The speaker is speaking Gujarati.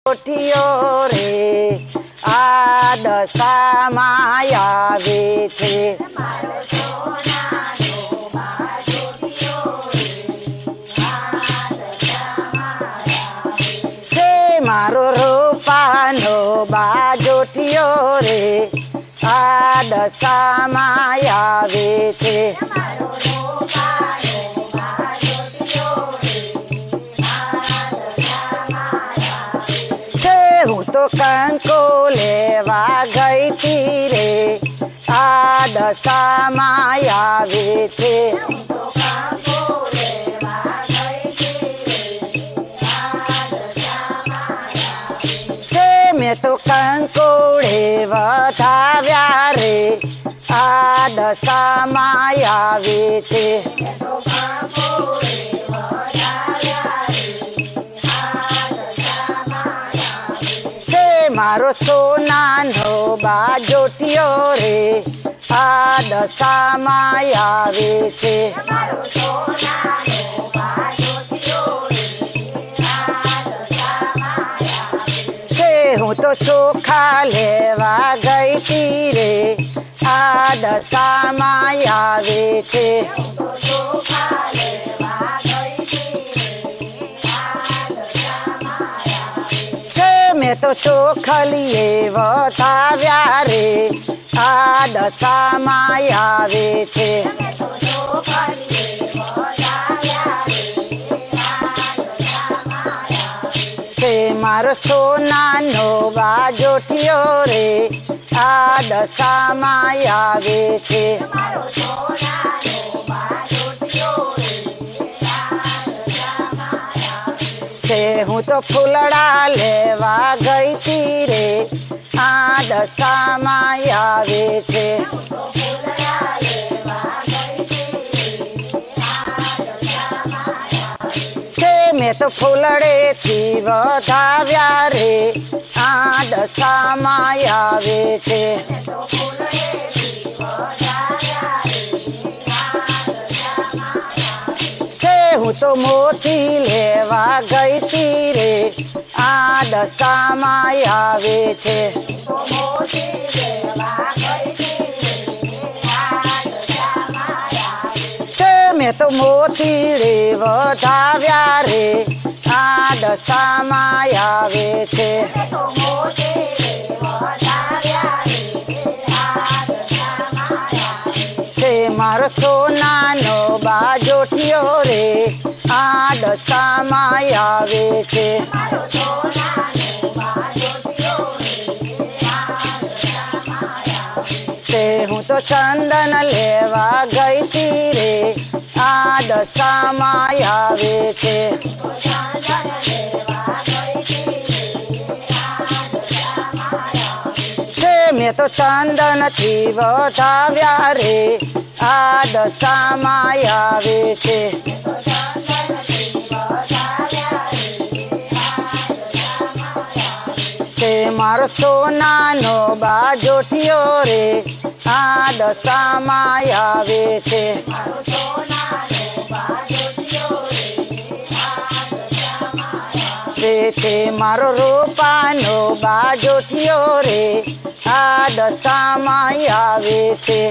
કોઠીઓ રે આ દશામાં આવે છે. મારો રૂપાનો બાજોઠિયો રે આ દશામાં આવે છે. હું તો કંકો લેવા ગઈ તી રે આ દશામાં આવે છે. મેં તો કંકોડે વધાવ્યા રે આ દશામાં આવે છે. મારો સોનાનો બાજોઠિયો રે આ દશામાં આવે છે. હું તો ચોખા લેવા ગઈ તી રે આ દશામાં આવે છે. મેં તો ચોખલીએ વધાવ્યા રે આ દશામાં આવે છે. મારો સોનાનો બાજોઠિયો રે આ દશામાં આવે છે. હું તો ફૂલડા લેવા ગઈ તી રે આ દશામાં આવે છે. મેં તો ફૂલડેથી વધાવ્યા રે આ દશામાં આવે છે. હું તો મોતી લેવા ગઈ તી રે આ દશામાં આવે છે. મેં તો મોતી રે વધાવ્યા રે આ દશામાં આવે છે. મારો સોનાનો બાજોઠિયો રે આ દશામાં આવે છે. હું તો ચંદન લેવા ગઈ તી રે આ દશામાં આવે છે. મેં તો ચંદનથી વધાવ્યા રે આ દશામાં આવે છે. મારો સોનાનો બાજોઠિયો રે આ દશામાં આવે છે. મારો રૂપાનો બાજોઠિયો રે આ દશામાં આવે છે.